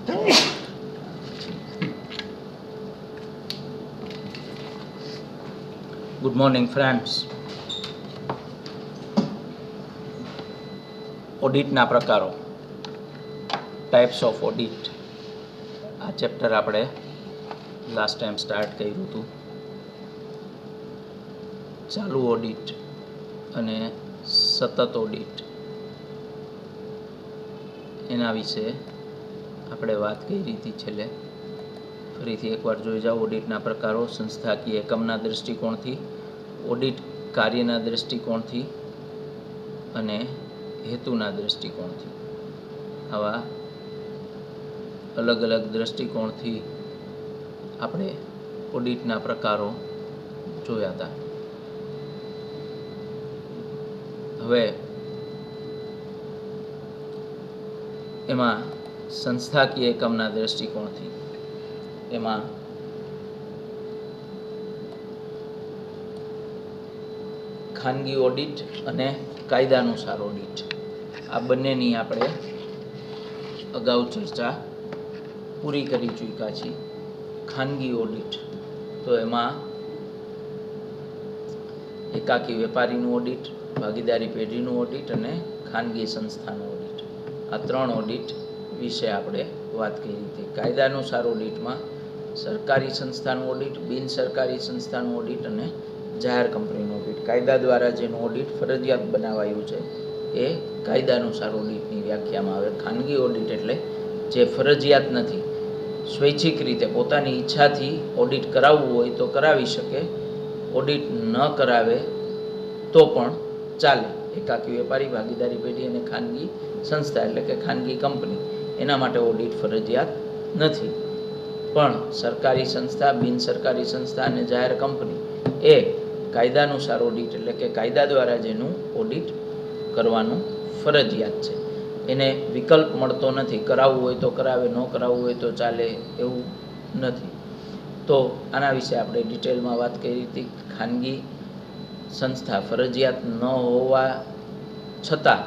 Good morning, friends. ઓડિટના પ્રકારો, types of audit, આ chapter આપણે લાસ્ટ ટાઈમ સ્ટાર્ટ કર્યું હતું. ચાલુ ઓડિટ અને સતત ઓડિટ એના વિશે આપણે વાત કરી હતી છેલ્લે. ફરીથી એકવાર જોઈ જાઓ. ઓડિટના પ્રકારો સંસ્થાકીય એકમના દૃષ્ટિકોણથી, ઓડિટ કાર્યના દૃષ્ટિકોણથી અને હેતુના દૃષ્ટિકોણથી, આવા અલગ અલગ દૃષ્ટિકોણથી આપણે ઓડિટના પ્રકારો જોયા હતા. હવે એમાં સંસ્થાકીય એકમના દૃષ્ટિકોણથી એમાં ખાનગી ઓડિટ અને કાયદાનુસાર ઓડિટ, આ બંનેની આપણે અગાઉ ચર્ચા પૂરી કરી ચૂક્યા છીએ. ખાનગી ઓડિટ તો એમાં એકાકી વેપારીનું ઓડિટ, ભાગીદારી પેઢીનું ઓડિટ અને ખાનગી સંસ્થાનું ઓડિટ, આ ત્રણ ઓડિટ વિશે આપણે વાત કરી હતી. કાયદાનુસાર ઓડિટમાં સરકારી સંસ્થાનું ઓડિટ, બિન સરકારી સંસ્થાનું ઓડિટ અને જાહેર કંપનીનું ઓડિટ. કાયદા દ્વારા જેનું ઓડિટ ફરજિયાત બનાવાયું છે એ કાયદાનુસાર ઓડિટની વ્યાખ્યામાં આવે. ખાનગી ઓડિટ એટલે જે ફરજિયાત નથી, સ્વૈચ્છિક રીતે પોતાની ઈચ્છાથી ઓડિટ કરાવવું હોય તો કરાવી શકે, ઓડિટ ન કરાવે તો પણ ચાલે. એકાકી વેપારી, ભાગીદારી પેઢી અને ખાનગી સંસ્થા એટલે કે ખાનગી કંપની, એના માટે ઓડિટ ફરજિયાત નથી. પણ સરકારી સંસ્થા, બિન સરકારી સંસ્થા અને જાહેર કંપની એ કાયદાનુસાર ઓડિટ એટલે કે કાયદા દ્વારા જેનું ઓડિટ કરવાનું ફરજિયાત છે, એને વિકલ્પ મળતો નથી. કરાવવું હોય તો કરાવે, ન કરાવવું હોય તો ચાલે, એવું નથી. તો આના વિશે આપણે ડિટેલમાં વાત કરી હતી. ખાનગી સંસ્થા ફરજિયાત ન હોવા છતાં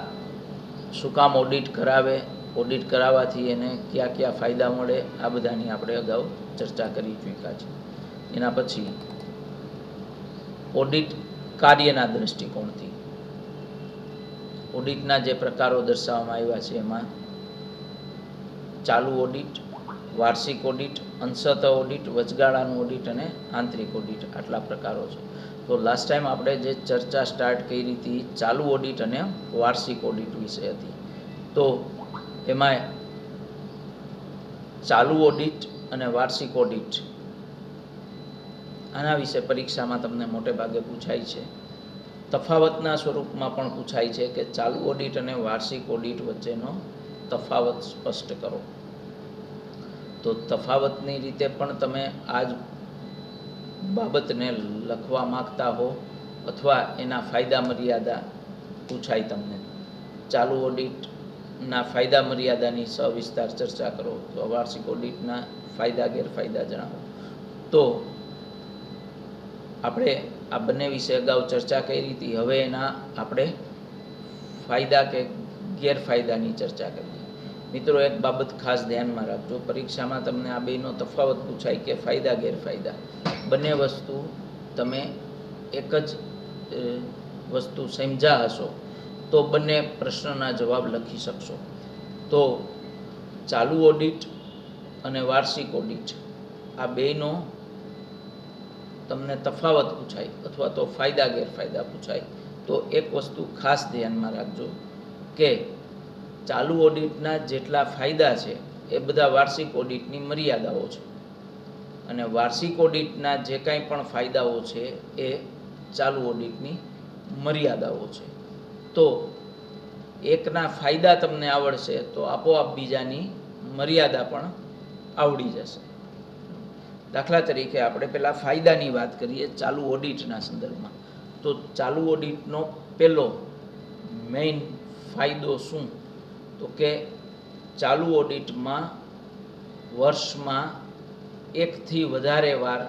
શું કામ ઓડિટ કરાવે, ઓડિટ કરાવવાથી એને કયા કયા ફાયદા મળે, આ બધાની આપણે અગાઉ ચર્ચા કરી ચૂક્યા છે. એના પછી ઓડિટ કાર્યના દૃષ્ટિકોણથી ઓડિટના જે પ્રકારો દર્શાવવામાં આવ્યા છે એમાં ચાલુ ઓડિટ, વાર્ષિક ઓડિટ, અંશતઃ ઓડિટ, વચગાળાનું ઓડિટ અને આંતરિક ઓડિટ, આટલા પ્રકારો છે. તો લાસ્ટ ટાઈમ આપણે જે ચર્ચા સ્ટાર્ટ કરી હતી ચાલુ ઓડિટ અને વાર્ષિક ઓડિટ વિશે હતી. તો એમાં ચાલુ ઓડિટ અને વાર્ષિક ઓડિટ આના વિશે પરીક્ષામાં તમને મોટે ભાગે પૂછાય છે. તફાવતના સ્વરૂપમાં પણ પૂછાય છે કે ચાલુ ઓડિટ અને વાર્ષિક ઓડિટ વચ્ચેનો તફાવત સ્પષ્ટ કરો. તો તફાવતની રીતે પણ તમે આ જ બાબતને લખવા માગતા હો અથવા એના ફાયદા મર્યાદા પૂછાય તમને, ચાલુ ઓડિટના ફાયદા મર્યાદાની સવિસ્તાર ચર્ચા કરો, તો વાર્ષિક ઓડિટના ફાયદા ગેરફાયદા જણાવો. તો આપણે આ બંને વિશે અગાઉ ચર્ચા કરી હતી. હવે એના આપણે ફાયદા કે ગેરફાયદાની ચર્ચા કરીએ. મિત્રો, એક બાબત ખાસ ધ્યાનમાં રાખજો, પરીક્ષામાં તમને આ બેનો તફાવત પૂછાય કે ફાયદા ગેરફાયદા, બંને વસ્તુ તમે એક જ વસ્તુ સમજ્યા હશો તો બંને પ્રશ્નના જવાબ લખી શકશો. તો ચાલુ ઓડિટ અને વાર્ષિક ઓડિટ આ બેનો તમને તફાવત પૂછાય અથવા તો ફાયદા ગેરફાયદા પૂછાય તો એક વસ્તુ ખાસ ધ્યાનમાં રાખજો કે ચાલુ ઓડિટના જેટલા ફાયદા છે એ બધા વાર્ષિક ઓડિટની મર્યાદાઓ છે, અને વાર્ષિક ઓડિટના જે કાંઈ પણ ફાયદાઓ છે એ ચાલુ ઓડિટની મર્યાદાઓ છે. તો એકના ફાયદા તમને આવડશે તો આપોઆપ બીજાની મર્યાદા પણ આવડી જશે. દાખલા તરીકે આપણે પહેલાં ફાયદાની વાત કરીએ ચાલુ ઓડિટના સંદર્ભમાં. તો ચાલુ ઓડિટનો પહેલો મેઇન ફાયદો શું? તો કે ચાલુ ઓડિટમાં વર્ષમાં એકથી વધારે વાર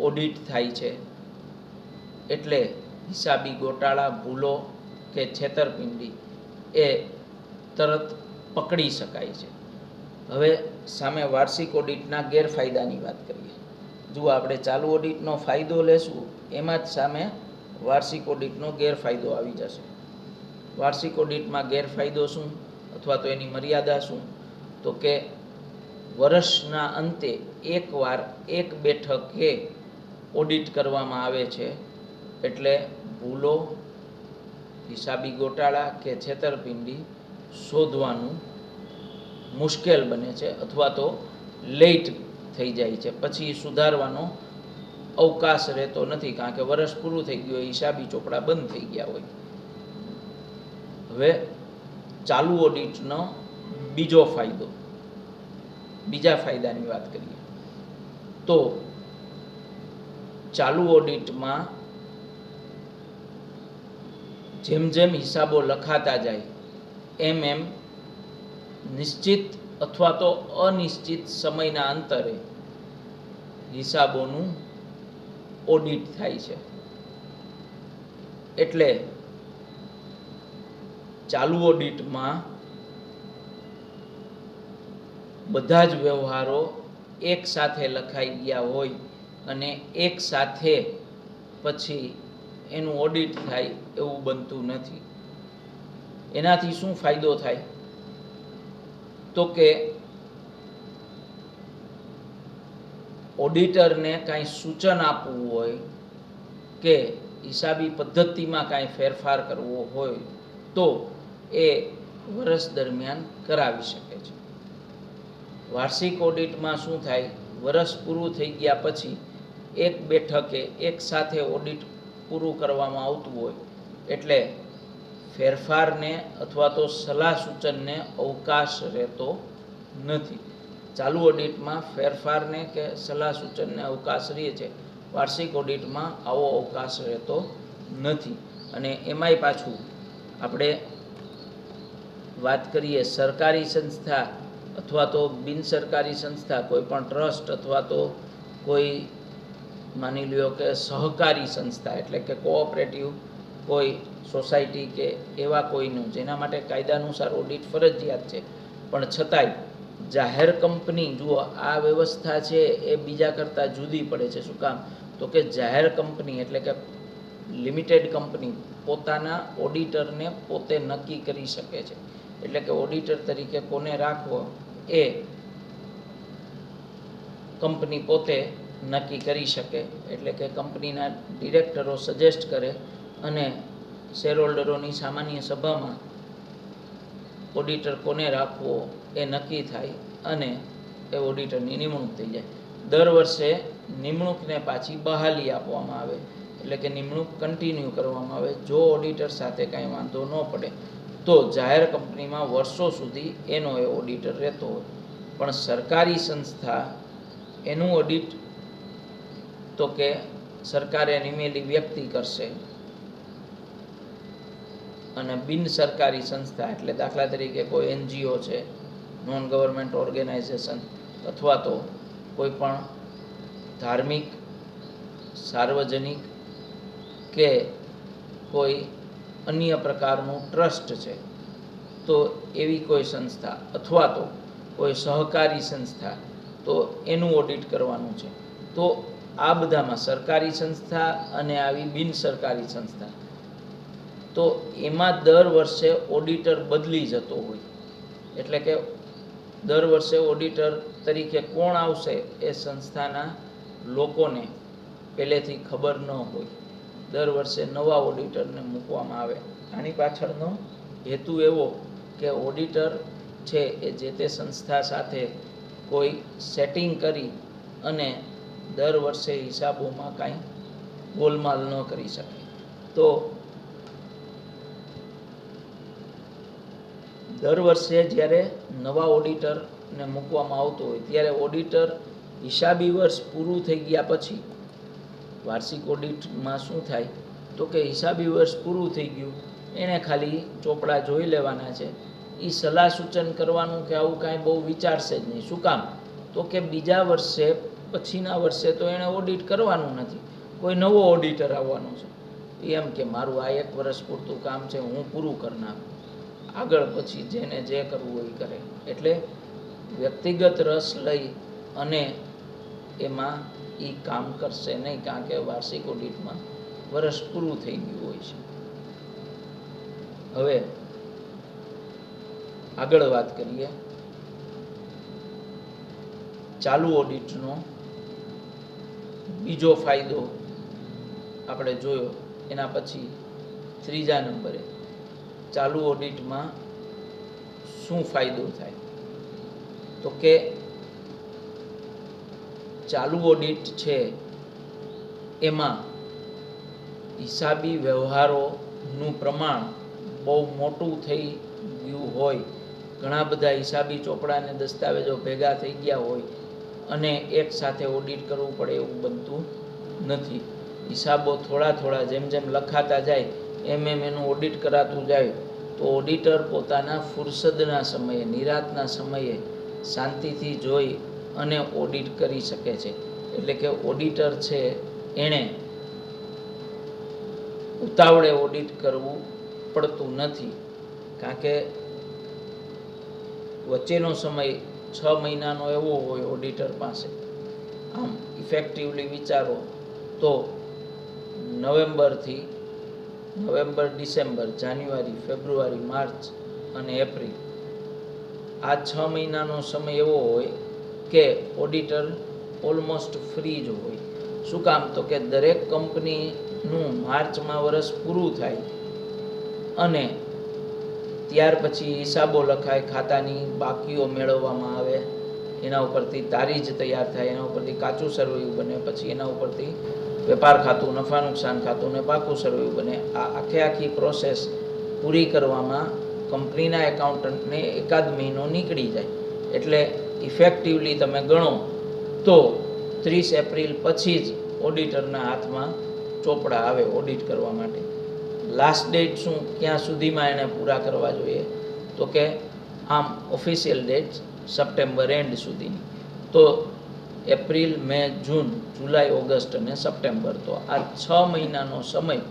ઓડિટ થાય છે, એટલે હિસાબી ગોટાળા, ભૂલો કે છેતરપિંડી એ તરત પકડી શકાય છે. હવે સામે વાર્ષિક ઓડિટના ગેરફાયદાની વાત કરીએ. જુઓ, આપણે ચાલુ ઓડિટનો ફાયદો લેશું, એમાં જ સામે વાર્ષિક ઓડિટનો ગેરફાયદો આવી જશે. વાર્ષિક ઓડિટમાં ગેરફાયદો શું અથવા તો એની મર્યાદા શું? તો કે વર્ષના અંતે એકવાર એક બેઠકે ઓડિટ કરવામાં આવે છે, એટલે ભૂલો, હિસાબી ગોટાળા કે છેતરપિંડી શોધવાનું મુશ્કેલ બને છે અથવા તો લેટ થઈ જાય છે. પછી સુધારવાનો અવકાશ રહેતો નથી, કારણ કે વર્ષ પૂરું થઈ ગયું હોય, હિસાબી ચોપડા બંધ થઈ ગયા હોય. હવે ચાલુ ઓડિટનો બીજા ફાયદાની વાત કરીએ તો ચાલુ ઓડિટમાં જેમ જેમ હિસાબો લખાતા જાય એમ નિશ્ચિત અથવા તો અનિશ્ચિત સમયના અંતરે હિસાબોનું ઓડિટ થાય છે. એટલે ચાલુ ઓડિટમાં બધા જ વ્યવહારો એક સાથે લખાઈ ગયા હોય અને એક સાથે પછી એનું ઓડિટ થાય એવું બનતું નથી. એનાથી શું ફાયદો થાય? તો કે ઓડિટરને કાંઈ સૂચન આપવું હોય કે હિસાબી પદ્ધતિમાં કાંઈ ફેરફાર કરવો હોય તો એ વર્ષ દરમિયાન કરાવી શકે છે. વાર્ષિક ઓડિટમાં શું થાય? વર્ષ પૂરું થઈ ગયા પછી એક બેઠકે એક સાથે ઓડિટ પૂરું કરવામાં આવતું હોય, એટલે ફેરફારને અથવા તો સલાહ સૂચનને અવકાશ રહેતો નથી. ચાલુ ઓડિટમાં ફેરફારને કે સલાહ સૂચનને અવકાશ રહે છે, વાર્ષિક ઓડિટમાં આવો અવકાશ રહેતો નથી. અને એમાંય પાછું આપણે વાત કરીએ સરકારી સંસ્થા અથવા તો બિનસરકારી સંસ્થા, કોઈ પણ ટ્રસ્ટ અથવા તો કોઈ માની લ્યો કે સહકારી સંસ્થા એટલે કે કોઓપરેટિવ કોઈ સોસાયટી કે એવા કોઈનું જેના માટે કાયદાનુસાર ઓડિટ ફરજિયાત છે, પણ છતાંય જાહેર કંપની, જુઓ આ વ્યવસ્થા છે એ બીજા કરતાં જુદી પડે છે. શું કામ? તો કે જાહેર કંપની એટલે કે લિમિટેડ કંપની પોતાના ઓડિટરને પોતે નક્કી કરી શકે છે. એટલે કે ઓડિટર તરીકે કોને રાખવો એ કંપની પોતે નક્કી કરી શકે. એટલે કે કંપનીના ડિરેક્ટરો સજેસ્ટ કરે અને શેરહોલ્ડરોની સામાન્ય સભામાં ઓડિટર કોને રાખવો એ નક્કી થાય અને એ ઓડિટરની નિમણૂક થઈ જાય. દર વર્ષે નિમણૂકને પાછી બહાલી આપવામાં આવે, એટલે કે નિમણૂક કન્ટિન્યુ કરવામાં આવે. જો ઓડિટર સાથે કાંઈ વાંધો ન પડે તો જાહેર કંપનીમાં વર્ષો સુધી એનો એ ઓડિટર રહેતો હોય. પણ સરકારી સંસ્થા એનું ઓડિટ તો કે સરકારે નિમેલી વ્યક્તિ કરશે અને બિન સરકારી સંસ્થા એટલે દાખલા તરીકે કોઈ NGO છે, નોન ગવર્મેન્ટ ઓર્ગેનાઇઝેશન, અથવા તો કોઈ પણ ધાર્મિક, સાર્વજનિક કે કોઈ અન્ય પ્રકારનું ટ્રસ્ટ છે, તો એવી કોઈ સંસ્થા અથવા તો કોઈ સહકારી સંસ્થા, તો એનું ઓડિટ કરવાનું છે. તો આ બધામાં સરકારી સંસ્થા અને આવી બિન સરકારી સંસ્થા, તો એમાં દર વર્ષે ઓડિટર બદલી જતો હોય. એટલે કે દર વર્ષે ઓડિટર તરીકે કોણ આવશે એ સંસ્થાના લોકોને પહેલેથી ખબર ન હોય. દર વર્ષે નવા ઓડિટરને મૂકવામાં આવે. આની પાછળનો હેતુ એવો કે ઓડિટર છે એ જે તે સંસ્થા સાથે કોઈ સેટિંગ કરી અને દર વર્ષે હિસાબોમાં કાંઈ ગોલમાલ ન કરી શકે. તો દર વર્ષે જ્યારે નવા ઓડિટરને મૂકવામાં આવતો હોય ત્યારે ઓડિટર હિસાબી વર્ષ પૂરું થઈ ગયા પછી, વાર્ષિક ઓડિટમાં શું થાય તો કે હિસાબી વર્ષ પૂરું થઈ ગયું, એણે ખાલી ચોપડા જોઈ લેવાના છે. એ સલાહ સૂચન કરવાનું કે આવું કાંઈ બહુ વિચારશે જ નહીં. શું કામ? તો કે બીજા વર્ષે પછીના વર્ષે તો એણે ઓડિટ કરવાનું નથી, કોઈ નવો ઓડિટર આવવાનો છે. એમ કે મારું આ એક વર્ષ પૂરતું કામ છે, હું પૂરું કરી નાખું, આગળ પછી જેને જે કરવું હોય એ કરે. એટલે વ્યક્તિગત રસ લઈ અને એમાં એ કામ કરશે નહીં, કારણ કે વાર્ષિક ઓડિટમાં વર્ષ પૂરું થઈ ગયું હોય છે. હવે આગળ વાત કરીએ ચાલુ ઓડિટનો બીજો ફાયદો આપણે જોયો. એના પછી ત્રીજા નંબરે ચાલુ ઓડિટમાં શું ફાયદો થાય, તો કે ચાલુ ઓડિટ છે એમાં હિસાબી વ્યવહારોનું પ્રમાણ બહુ મોટું થઈ ગયું હોય, ઘણા બધા હિસાબી ચોપડા અને દસ્તાવેજો ભેગા થઈ ગયા હોય અને એક સાથે ઓડિટ કરવું પડે એવું બનતું નથી. હિસાબો થોડા થોડા જેમ જેમ લખાતા જાય એમ એનું ઓડિટ કરાતું જાય તો ઓડિટર પોતાના ફુરસદના સમયે, નિરાંતના સમયે શાંતિથી જોઈ અને ઓડિટ કરી શકે છે. એટલે કે ઓડિટર છે એણે ઉતાવળે ઓડિટ કરવું પડતું નથી, કારણ કે વચ્ચેનો સમય 6 મહિનાનો એવો હોય ઓડિટર પાસે. આમ ઇફેક્ટિવલી વિચારો તો નવેમ્બર, ડિસેમ્બર, જાન્યુઆરી, ફેબ્રુઆરી, માર્ચ અને એપ્રિલ આ 6 મહિનાનો સમય એવો હોય કે ઓડિટર ઓલમોસ્ટ ફ્રી જ હોય. શું કામ? તો કે દરેક કંપનીનું માર્ચમાં વર્ષ પૂરું થાય અને ત્યાર પછી હિસાબો લખાય, ખાતાની બાકીઓ મેળવવામાં આવે, એના ઉપરથી તારીજ તૈયાર થાય, એના ઉપરથી કાચું સરવૈયું બને, પછી એના ઉપરથી વેપાર ખાતું, નફા નુકસાન ખાતું ને પાકું સરવૈયું બને. આ આખી પ્રોસેસ પૂરી કરવામાં કંપનીના એકાઉન્ટન્ટને 1 મહિનો નીકળી જાય. એટલે ઇફેક્ટિવલી તમે ગણો તો 30 એપ્રિલ પછી જ ઓડિટરના હાથમાં ચોપડા આવે ઓડિટ કરવા માટે. લાસ્ટ ડેટ શું, ક્યાં સુધીમાં એને પૂરા કરવા જોઈએ, તો કે આમ ઓફિશિયલ ડેટ સપ્ટેમ્બર એન્ડ સુધીની. તો એપ્રિલ, મે, જૂન, જુલાઈ, ઓગસ્ટ અને સપ્ટેમ્બર, તો આ 6 મહિનાનો સમય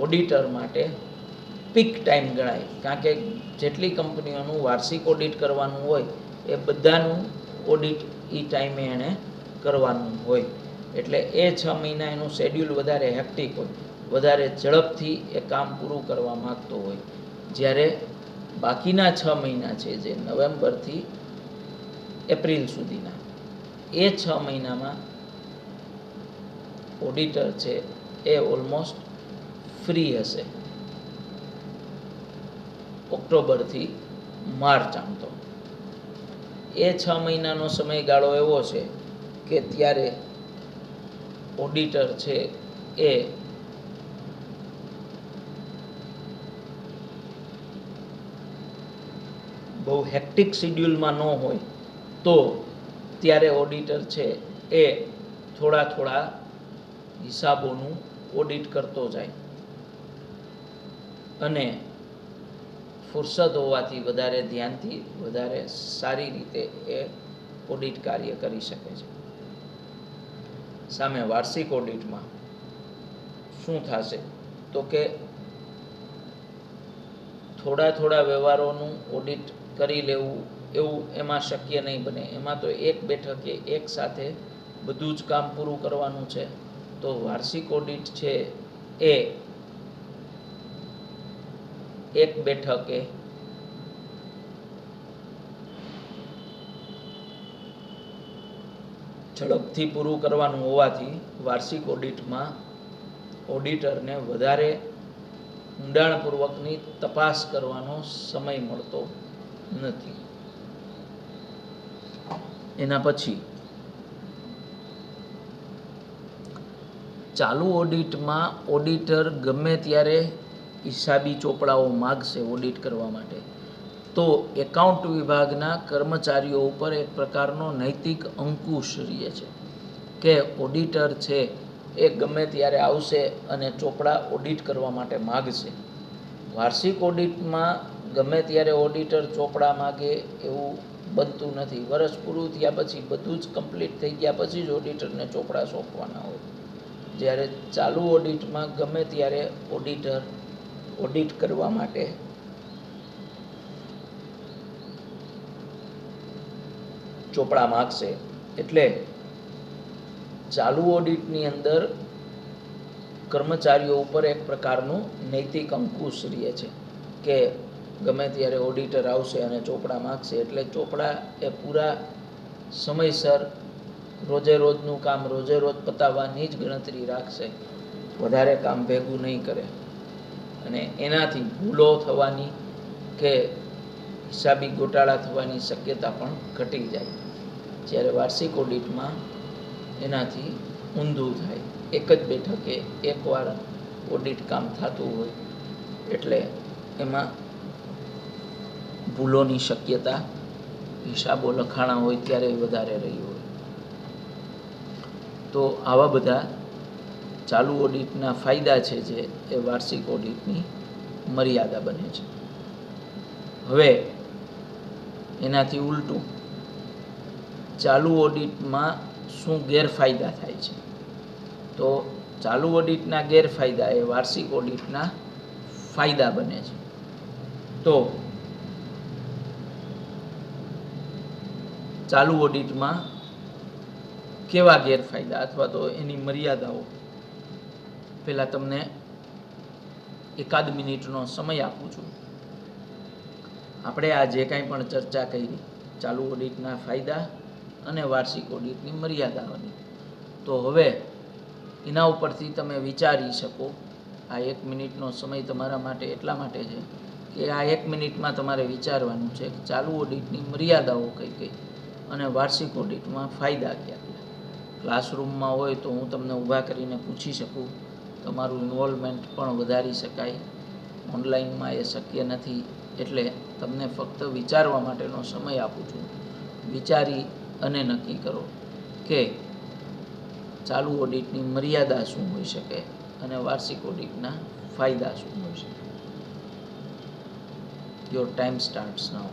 ઓડિટર માટે પીક ટાઈમ ગણાય. કારણ કે જેટલી કંપનીઓનું વાર્ષિક ઓડિટ કરવાનું હોય એ બધાનું ઓડિટ એ ટાઈમે એણે કરવાનું હોય. એટલે એ 6 મહિના એનું શેડ્યુલ વધારે હેક્ટિક હોય, વધારે ઝડપથી એ કામ પૂરું કરવા માગતો હોય. જ્યારે બાકીના 6 મહિના છે જે નવેમ્બરથી એપ્રિલ સુધીના, એ 6 મહિનામાં ઓડિટર છે એ ઓલમોસ્ટ ફ્રી હશે. ઓક્ટોબરથી માર્ચ આમ તો એ 6 મહિનાનો સમયગાળો એવો છે કે ત્યારે ઓડિટર છે એ બહુ હેક્ટિક શેડ્યુલમાં ન હોય તો ત્યારે ઓડિટર છે એ થોડા હિસાબોનું ઓડિટ કરતો જાય અને ફુરસદ હોવાથી વધારે ધ્યાનથી, વધારે સારી રીતે એ ઓડિટ કાર્ય કરી શકે છે. સામે વાર્ષિક ઓડિટમાં શું થશે, તો કે થોડા વ્યવહારોનું ઓડિટ કરી લેવું એવું એમાં શક્ય નહીં બને. એમાં તો એક બેઠકે એક સાથે બધું જ કામ પૂરું કરવાનું છે. તો વાર્ષિક ઓડિટ છે એ એક બેઠકે ઝડપથી પૂરું કરવાનું હોવાથી વાર્ષિક ઓડિટમાં ઓડિટરને વધારે ઊંડાણપૂર્વકની તપાસ કરવાનો સમય મળતો નથી. એના પછી ચાલુ ઓડિટમાં ઓડિટર ગમે ત્યારે હિસાબી ચોપડાઓ માગશે ઓડિટ કરવા માટે, તો એકાઉન્ટ વિભાગના કર્મચારીઓ ઉપર એક પ્રકારનો નૈતિક અંકુશ રહે છે કે ઓડિટર છે એ ગમે ત્યારે આવશે અને ચોપડા ઓડિટ કરવા માટે માગશે. વાર્ષિક ઓડિટમાં ગમે ત્યારે ઓડિટર ચોપડા માગે એવું બનતું નથી. વર્ષ પૂરું થયા પછી બધું જ કમ્પ્લીટ થઈ ગયા પછી જ ઓડિટરને ચોપડા સોંપવાના હોય. જ્યારે ચાલુ ઓડિટમાં ગમે ત્યારે ઓડિટર ઓડિટ કરવા માટે ચોપડા માગશે. એટલે ચાલુ ઓડિટની અંદર કર્મચારીઓ ઉપર એક પ્રકારનું નૈતિક અંકુશ રહે છે કે ગમે ત્યારે ઓડિટર આવશે અને ચોપડા માગશે એટલે ચોપડા એ પૂરા સમયસર રોજે રોજનું કામ રોજે રોજ પતાવવાની જ ગણતરી રાખશે, વધારે કામ ભેગું નહીં કરે અને એનાથી ભૂલો થવાની કે હિસાબી ગોટાળા થવાની શક્યતા પણ ઘટી જાય. જ્યારે વાર્ષિક ઓડિટમાં એનાથી ઊંધું થાય. એક જ બેઠકે એકવાર ઓડિટ કામ થતું હોય એટલે એમાં ભૂલોની શક્યતા હિસાબો લખાણા હોય ત્યારે વધારે રહી હોય. તો આવા બધા ચાલુ ઓડિટના ફાયદા છે જે એ વાર્ષિક ઓડિટની મર્યાદા બને છે. હવે એનાથી ઉલટું ચાલુ ઓડિટમાં શું ગેરફાયદા થાય છે? તો ચાલુ ઓડિટના ગેરફાયદા એ વાર્ષિક ઓડિટના ફાયદા બને છે. તો ચાલુ ઓડિટમાં કેવા ગેરફાયદા અથવા તો એની મર્યાદાઓ પહેલાં તમને એકાદ મિનિટનો સમય આપું છું. આપણે આ જે કાંઈ પણ ચર્ચા કરી ચાલુ ઓડિટના ફાયદા અને વાર્ષિક ઓડિટની મર્યાદાઓની, તો હવે એના ઉપરથી તમે વિચારી શકો. આ 1 મિનિટનો સમય તમારા માટે એટલા માટે છે કે આ 1 મિનિટમાં તમારે વિચારવાનું છે કે ચાલુ ઓડિટની મર્યાદાઓ કઈ કઈ અને વાર્ષિક ઓડિટમાં ફાયદા કયા કયા. ક્લાસરૂમમાં હોય તો હું તમને ઊભા કરીને પૂછી શકું, તમારું ઇન્વોલ્વમેન્ટ પણ વધારી શકાય. ઓનલાઈનમાં એ શક્ય નથી એટલે તમને ફક્ત વિચારવા માટેનો સમય આપું છું. વિચારી અને નક્કી કરો કે ચાલુ ઓડિટની મર્યાદા શું હોઈ શકે અને વાર્ષિક ઓડિટના ફાયદા શું હોઈ શકે. Your time starts now.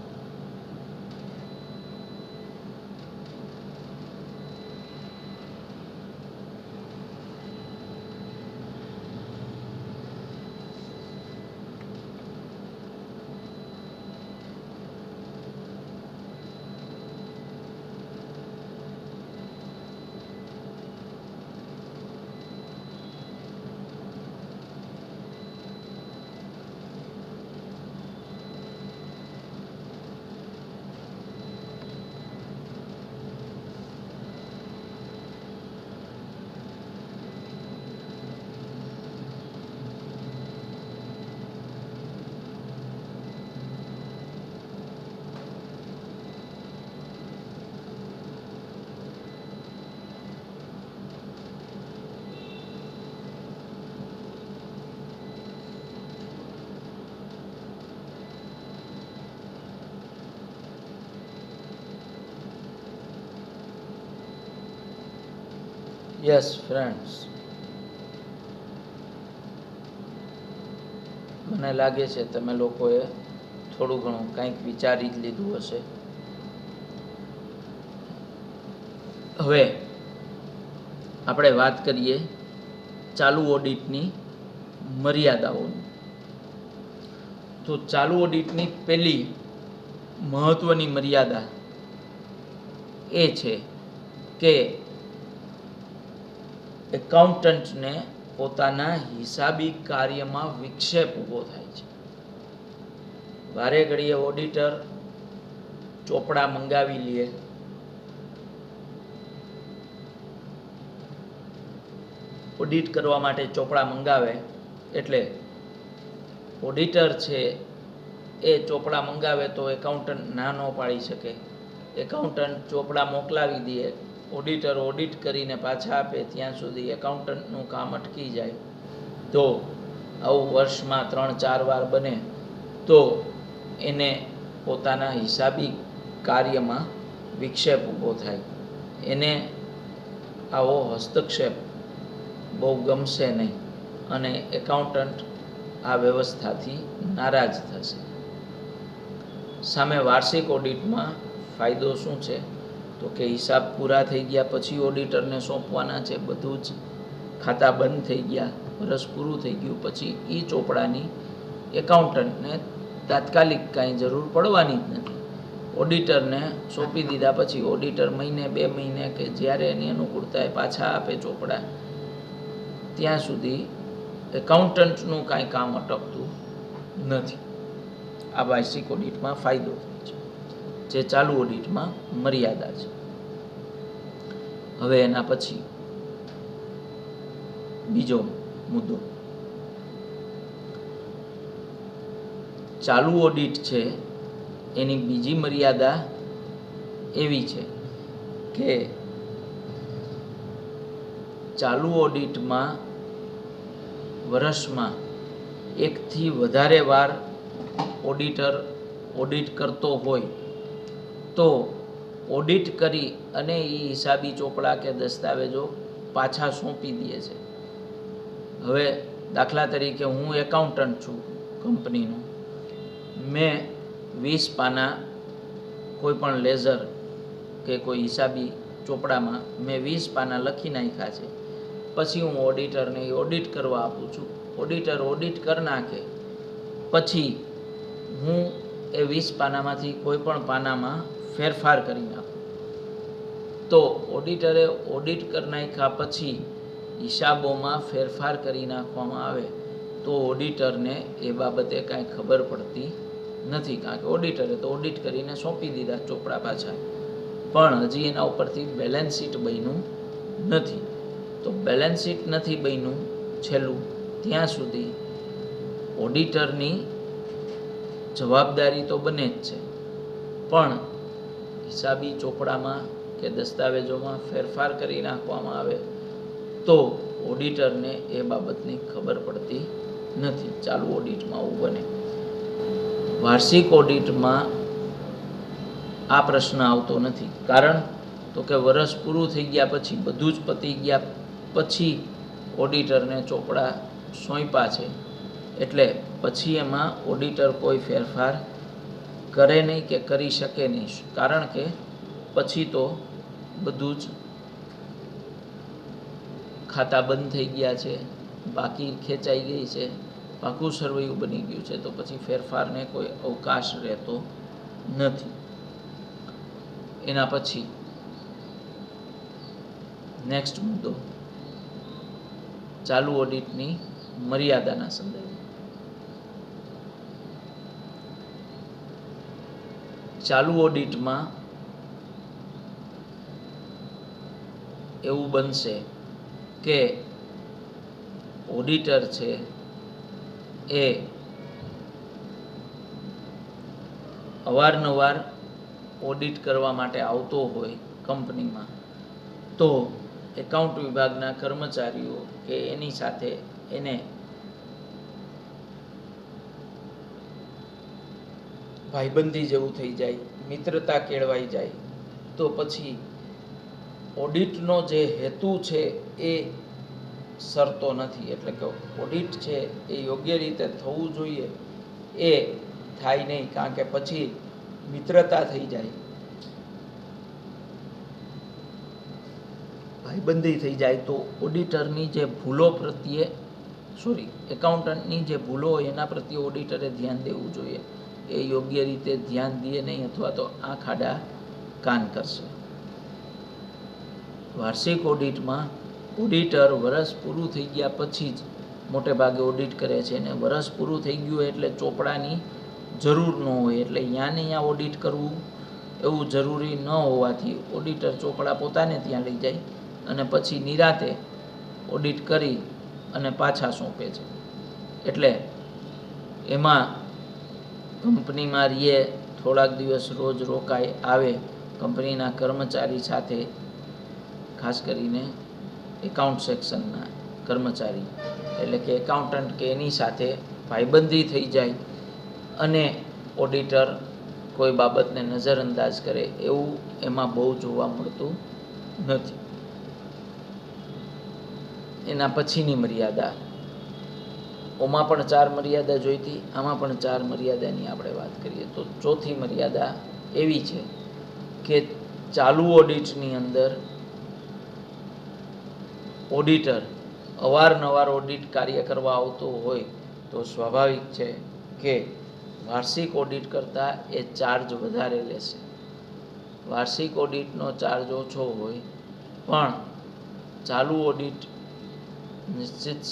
Yes friends, મને લાગે છે તમે લોકોએ થોડું ઘણું કંઈક વિચારી જ લીધું હશે. હવે આપણે વાત કરીએ ચાલુ ઓડિટની મર્યાદાઓની. તો ચાલુ ઓડિટની પહેલી મહત્વની મર્યાદા એ છે કે એકાઉન્ટન્ટને પોતાના હિસાબી કાર્યમાં વિક્ષેપ ઊભો થાય છે. વારે ઘડીએ ઓડિટર ચોપડા મંગાવી લે, ઓડિટ કરવા માટે ચોપડા મંગાવે એટલે ઓડિટર છે એ ચોપડા મંગાવે તો એકાઉન્ટન્ટ ના ન પાડી શકે. એકાઉન્ટન્ટ ચોપડા મોકલાવી દે, ઓડિટર ઓડિટ કરીને પાછા આપે ત્યાં સુધી એકાઉન્ટન્ટનું કામ અટકી જાય. તો આવું વર્ષમાં 3-4 વાર બને તો એને પોતાના હિસાબી કાર્યમાં વિક્ષેપ ઊભો થાય. એને આવો હસ્તક્ષેપ બહુ ગમશે નહીં અને એકાઉન્ટન્ટ આ વ્યવસ્થાથી નારાજ થશે. સામે વાર્ષિક ઓડિટમાં ફાયદો શું છે? તો કે હિસાબ પૂરા થઈ ગયા પછી ઓડિટરને સોંપવાના છે. બધું જ ખાતા બંધ થઈ ગયા, વર્ષ પૂરું થઈ ગયું પછી એ ચોપડાની એકાઉન્ટન્ટને તાત્કાલિક કાંઈ જરૂર પડવાની જ નથી. ઓડિટરને સોંપી દીધા પછી ઓડિટર મહિને 2 મહિને કે જ્યારે એની અનુકૂળતાએ પાછા આપે ચોપડા, ત્યાં સુધી એકાઉન્ટન્ટનું કાંઈ કામ અટકતું નથી. આ વાર્ષિક ઓડિટમાં ફાયદો થાય છે, જે ચાલુ ઓડિટમાં મર્યાદા છે. હવે એના પછી બીજો મુદ્દો, ચાલુ ઓડિટ છે એની બીજી મર્યાદા એવી છે કે ચાલુ ઓડિટમાં વર્ષમાં 1 થી વધારે વાર ઓડિટર ઓડિટ કરતો હોય તો ઓડિટ કરી અને એ હિસાબી ચોપડા કે દસ્તાવેજો પાછા સોંપી દે છે. હવે દાખલા તરીકે હું એકાઉન્ટન્ટ છું કંપનીનું, મેં 20 પાના કોઈ પણ લેઝર કે કોઈ હિસાબી ચોપડામાં મેં 20 પાના લખી નાખ્યા છે. પછી હું ઓડિટરને ઓડિટ કરવા આપું છું. ઓડિટર ઓડિટ કરી નાખે પછી હું એ 20 પાનામાંથી કોઈ પણ પાનામાં ફેરફાર કરી નાખું તો ઓડિટરે ઓડિટ કરી નાખ્યા પછી હિસાબોમાં ફેરફાર કરી નાખવામાં આવે તો ઓડિટરને એ બાબતે કાંઈ ખબર પડતી નથી, કારણ કે ઓડિટરે તો ઓડિટ કરીને સોંપી દીધા ચોપડા પાછા, પણ હજી એના ઉપરથી બેલેન્સ શીટ બન્યું નથી. તો બેલેન્સ શીટ નથી બન્યું છેલ્લું ત્યાં સુધી ઓડિટરની જવાબદારી તો બને જ છે, પણ હિસાબી ચોપડામાં કે દસ્તાવેજોમાં ફેરફાર કરી નાખવામાં આવે તો ઓડિટરને એ બાબતની ખબર પડતી નથી. ચાલુ ઓડિટમાં આવું બને. વાર્ષિક ઓડિટમાં આ પ્રશ્ન આવતો નથી, કારણ તો કે વર્ષ પૂરું થઈ ગયા પછી, બધું જ પતી ગયા પછી ઓડિટરને ચોપડા સોંપ્યા છે, એટલે પછી એમાં ઓડિટર કોઈ ફેરફાર કરે નહીં કે કરી શકે નહીં, કારણ કે પછી તો બધું જ ખાતા બંધ થઈ ગયા છે, બાકી ખેંચાઈ ગઈ છે, પાકું સરવૈયું બની ગયું છે, તો પછી ફેરફારને કોઈ અવકાશ રહેતો નથી. એના પછી નેક્સ્ટ મુદ્દો, ચાલુ ઓડિટની મર્યાદાના સંદર્ભે. ચાલુ ઓડિટમાં એવું બનશે કે ઓડિટર છે એ અવારનવાર ઓડિટ કરવા માટે આવતો હોય કંપનીમાં, તો એકાઉન્ટ વિભાગના કર્મચારીઓ કે એની સાથે એને ભાઈબંધી જેવું થઈ જાય, મિત્રતા કેળવાઈ જાય, તો પછી ઓડિટનો જે હેતુ છે એ સરતો નથી. એટલે કે ઓડિટ છે એ યોગ્ય રીતે થવું જોઈએ એ થાય નહીં, કારણ કે પછી મિત્રતા થઈ જાય, ભાઈબંધી થઈ જાય, તો ઓડિટરની જે ભૂલો પ્રત્યે એકાઉન્ટન્ટની જે ભૂલો હોય એના પ્રત્યે ઓડિટરે ધ્યાન દેવું જોઈએ. એ યોગ્ય રીતે ધ્યાન દે નહીં, અથવા તો આંખ આડા કાન કરશે. વાર્ષિક ઓડિટમાં ઓડિટર વર્ષ પૂરું થઈ ગયા પછી જ મોટે ભાગે ઓડિટ કરે છે, અને વર્ષ પૂરું થઈ ગયું એટલે ચોપડાની જરૂર ન હોય, એટલે ત્યાં ને ત્યાં ઓડિટ કરવું એવું જરૂરી ન હોવાથી ઓડિટર ચોપડા પોતાને ત્યાં લઈ જાય અને પછી નિરાતે ઓડિટ કરી અને પાછા સોંપે છે. એટલે એમાં કંપનીમાં રહીએ, થોડાક દિવસ રોજ રોકાય, આવે, કંપનીના કર્મચારી સાથે, ખાસ કરીને એકાઉન્ટ સેક્શનના કર્મચારી એટલે કે એકાઉન્ટન્ટ કે એની સાથે ભાઈબંધી થઈ જાય અને ઓડિટર કોઈ બાબતને નજરઅંદાજ કરે, એવું એમાં બહુ જોવા મળતું નથી. એના પછીની મર્યાદા, ઓમાં પણ 4 મર્યાદા જોઈતી, આમાં પણ 4 મર્યાદાની આપણે વાત કરીએ તો ચોથી મર્યાદા એવી છે કે ચાલુ ઓડિટની અંદર ઓડિટર અવારનવાર ઓડિટ કાર્ય કરવા આવતો હોય તો સ્વાભાવિક છે કે વાર્ષિક ઓડિટ કરતાં એ ચાર્જ વધારે લેશે. વાર્ષિક ઓડિટનો ચાર્જ ઓછો હોય પણ ચાલુ ઓડિટ નિશ્ચિત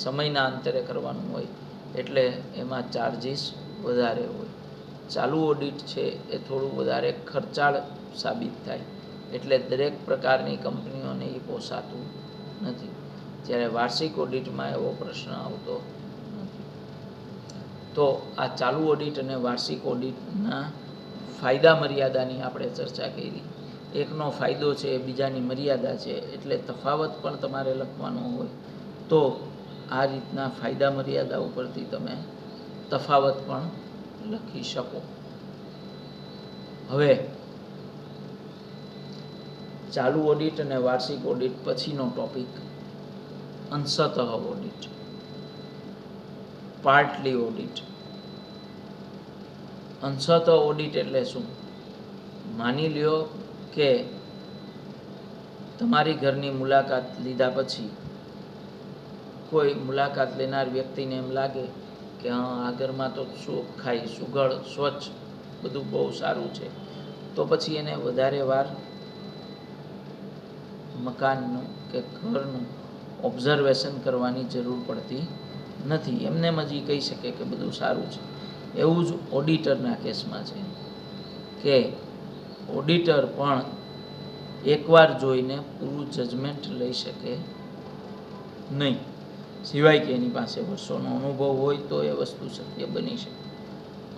સમયના અંતરે કરવાનું હોય એટલે એમાં ચાર્જિસ વધારે હોય. ચાલુ ઓડિટ છે એ થોડું વધારે ખર્ચાળ સાબિત થાય એટલે દરેક પ્રકારની કંપનીઓને એ પોસાતું નથી. જ્યારે વાર્ષિક ઓડિટમાં એવો પ્રશ્ન આવતો નથી. તો આ ચાલુ ઓડિટ અને વાર્ષિક ઓડિટના ફાયદા મર્યાદાની આપણે ચર્ચા કરી. એકનો ફાયદો છે બીજાની મર્યાદા છે એટલે તફાવત પણ તમારે લખવાનો હોય તો આ રીતના ફાયદા મર્યાદા ઉપરથી તમે તફાવત પણ લખી શકો. હવે ચાલુ ઓડિટ અને વાર્ષિક ઓડિટ પછીનો topic અંશતઃ audit, partly audit. અંશતઃ audit એટલે શું? માની લ્યો કે તમારી ઘરની મુલાકાત લીધા પછી કોઈ મુલાકાત લેનાર વ્યક્તિને એમ લાગે કે હા આ ઘરમાં તો ચોખ્ખાઈ, સુઘડ, સ્વચ્છ બધું બહુ સારું છે, તો પછી એને વધારે વાર મકાનનું કે ઘરનું ઓબ્ઝર્વેશન કરવાની જરૂર પડતી નથી. એમને જ કહી શકે કે બધું સારું છે. એવું જ ઓડિટરના કેસમાં છે કે ઓડિટર પણ એકવાર જોઈને પૂરું જજમેન્ટ લઈ શકે નહીં, સિવાય કે એની પાસે વર્ષોનો અનુભવ હોય તો એ વસ્તુ શક્ય બની શકે.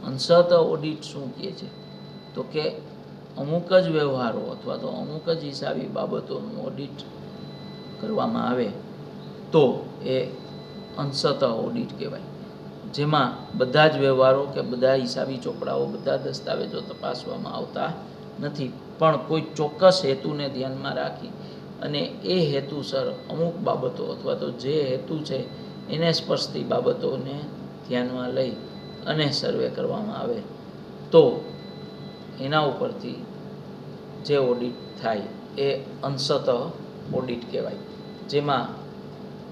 અંશતઃ ઓડિટ શું કહે છે તો કે અમુક જ વ્યવહારો અથવા તો અમુક જ હિસાબી બાબતોનું ઓડિટ કરવામાં આવે તો એ અંશતઃ ઓડિટ કહેવાય. જેમાં બધા જ વ્યવહારો કે બધા હિસાબી ચોપડાઓ, બધા દસ્તાવેજો તપાસવામાં આવતા નથી, પણ કોઈ ચોક્કસ હેતુને ધ્યાનમાં રાખી અને એ હેતુસર અમુક બાબતો અથવા તો જે હેતુ છે એને સ્પર્શતી બાબતોને ધ્યાનમાં લઈ અને સર્વે કરવામાં આવે તો એના ઉપરથી જે ઓડિટ થાય એ અંશતઃ ઓડિટ કહેવાય. જેમાં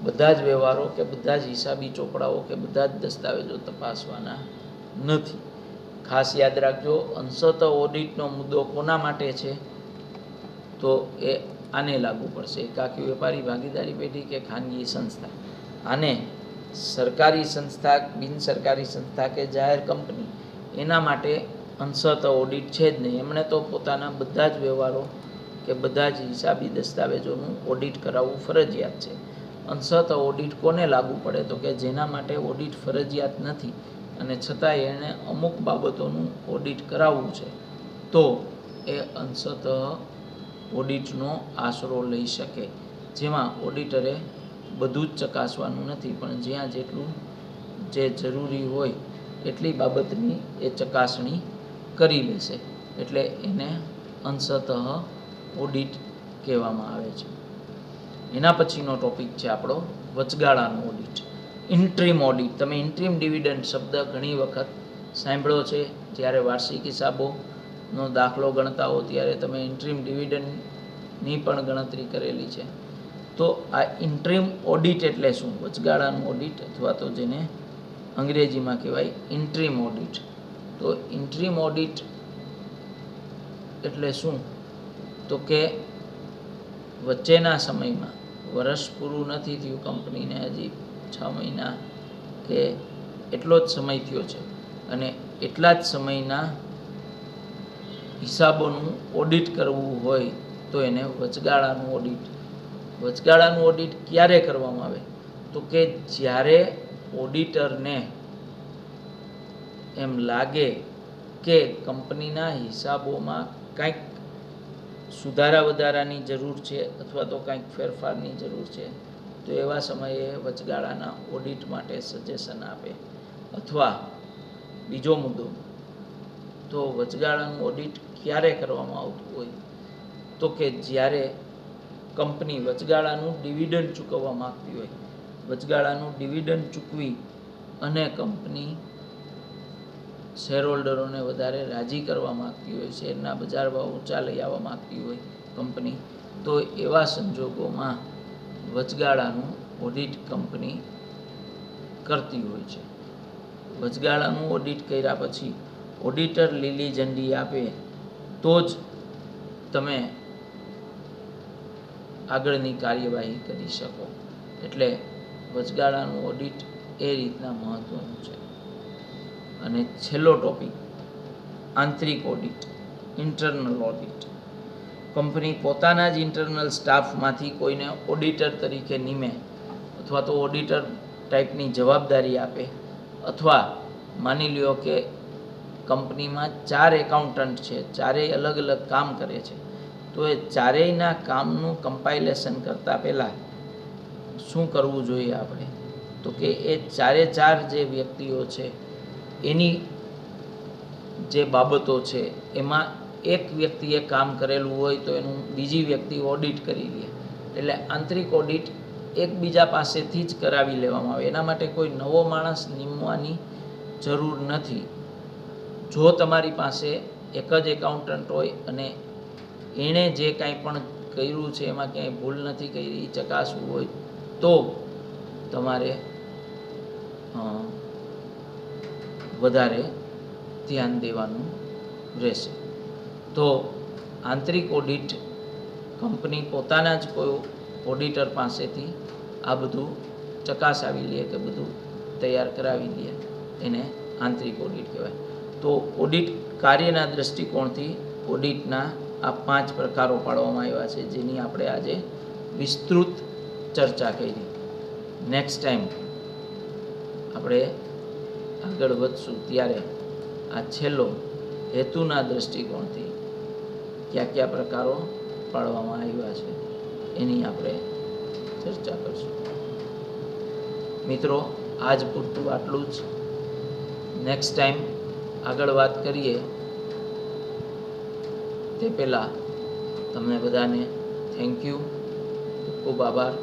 બધા જ વ્યવહારો કે બધા જ હિસાબી ચોપડાઓ કે બધા જ દસ્તાવેજો તપાસવાના નથી. ખાસ યાદ રાખજો, અંશતઃ ઓડિટનો મુદ્દો કોના માટે છે તો એ આને લાગુ પડશે. એકાકી વેપારી ભાગીદારી પેઢી કે ખાનગી સંસ્થા, આને સરકારી સંસ્થા, બિનસરકારી સંસ્થા કે જાહેર કંપની, એના માટે અંશતઃ ઓડિટ છે જ નહીં. એમણે તો પોતાના બધા જ વ્યવહારો કે બધા જ હિસાબી દસ્તાવેજોનું ઓડિટ કરાવવું ફરજિયાત છે. અંશતઃ ઓડિટ કોને લાગુ પડે તો કે જેના માટે ઓડિટ ફરજિયાત નથી અને છતાંય એણે અમુક બાબતોનું ઓડિટ કરાવવું છે તો એ અંશતઃ ઓડિટનો આશરો લઈ શકે. જેમાં ઓડિટરે બધું જ ચકાસવાનું નથી પણ જ્યાં જેટલું જે જરૂરી હોય એટલી બાબતની એ ચકાસણી કરી લેશે એટલે એને અંશતઃ ઓડિટ કહેવામાં આવે છે. એના પછીનો ટોપિક છે આપણો વચગાળાનું ઓડિટ, ઇન્ટ્રીમ ઓડિટ. તમે ઇન્ટ્રીમ ડિવિડન્ડ શબ્દ ઘણી વખત સાંભળ્યો છે. જ્યારે વાર્ષિક હિસાબોનો દાખલો ગણતા હો ત્યારે તમે ઇન્ટ્રીમ ડિવિડન્ડની પણ ગણતરી કરેલી છે. તો આ ઇન્ટ્રીમ ઓડિટ એટલે શું? વચગાળાનું ઓડિટ અથવા તો જેને અંગ્રેજીમાં કહેવાય ઇન્ટ્રીમ ઓડિટ. તો ઇન્ટ્રીમ ઓડિટ એટલે શું તો કે વચ્ચેના સમયમાં, વર્ષ પૂરું નથી થયું કંપનીને, હજી 6 મહિના કે એટલો જ સમય થયો છે અને એટલા જ સમયના હિસાબોનું ઓડિટ કરવું હોય તો એને વચગાળાનું ઓડિટ. વચગાળાનું ઓડિટ ક્યારે કરવામાં આવે તો કે જ્યારે ઓડિટરને એમ લાગે કે કંપનીના હિસાબોમાં કંઈક સુધારા વધારાની જરૂર છે અથવા તો કંઈક ફેરફારની જરૂર છે તો એવા સમયે વચગાળાના ઓડિટ માટે સજેશન આપે. અથવા બીજો મુદ્દો, તો વચગાળાનું ઓડિટ ક્યારે કરવામાં આવતું હોય તો કે જ્યારે કંપની વચગાળાનું ડિવિડન્ડ ચૂકવવા માગતી હોય. વચગાળાનું ડિવિડન્ડ ચૂકવી અને કંપની શેરહોલ્ડરોને વધારે રાજી કરવા માગતી હોય, શેરના બજાર ભાવ ઊંચા લઈ આવવા માગતી હોય કંપની, તો એવા સંજોગોમાં વચગાળાનું ઓડિટ કંપની કરતી હોય છે. વચગાળાનું ઓડિટ કર્યા પછી ઓડિટર લીલી ઝંડી આપે તો જ તમે આગળની કાર્યવાહી કરી શકો. એટલે વચગાળાનું ઓડિટ એ રીતના મહત્વનું છે. અને છેલ્લો ટોપિક આંતરિક ઓડિટ, ઇન્ટરનલ ઓડિટ. કંપની પોતાના જ ઇન્ટરનલ સ્ટાફમાંથી કોઈને ઓડિટર તરીકે નિમે અથવા તો ઓડિટર ટાઈપની જવાબદારી આપે, અથવા માની લ્યો કે કંપનીમાં 4 એકાઉન્ટન્ટ છે, ચારેય અલગ અલગ કામ કરે છે, તો એ ચારેયના કામનું કમ્પાઇલેશન કરતાં પહેલાં શું કરવું જોઈએ આપણે? તો કે એ 4 જે વ્યક્તિઓ છે એની જે બાબતો છે એમાં એક વ્યક્તિએ કામ કરેલું હોય તો એનું બીજી વ્યક્તિ ઓડિટ કરી લે. એટલે આંતરિક ઓડિટ એકબીજા પાસેથી જ કરાવી લેવામાં આવે. એના માટે કોઈ નવો માણસ નિમવાની જરૂર નથી. જો તમારી પાસે એક જ એકાઉન્ટન્ટ હોય અને એણે જે કાંઈ પણ કર્યું છે એમાં ક્યાંય ભૂલ નથી કરી એ ચકાસવું હોય તો તમારે વધારે ધ્યાન દેવાનું રહેશે. તો આંતરિક ઓડિટ કંપની પોતાના જ કોઈ ઓડિટર પાસેથી આ બધું ચકાસાવી લે કે બધું તૈયાર કરાવી લે, એને આંતરિક ઓડિટ કહેવાય. તો ઓડિટ કાર્યના દૃષ્ટિકોણથી ઓડિટના આ 5 પ્રકારો પાડવામાં આવ્યા છે, જેની આપણે આજે વિસ્તૃત ચર્ચા કરી. નેક્સ્ટ ટાઈમ આપણે આગળ વધશું ત્યારે આ છેલ્લો હેતુના દૃષ્ટિકોણથી કયા કયા પ્રકારો પાડવામાં આવ્યા છે એની આપણે ચર્ચા કરશું. મિત્રો, આજ પૂરતું આટલું જ. નેક્સ્ટ ટાઈમ આગળ વાત કરીએ તે પહેલાં તમને બધાને થેન્ક યુ, ખૂબ આભાર.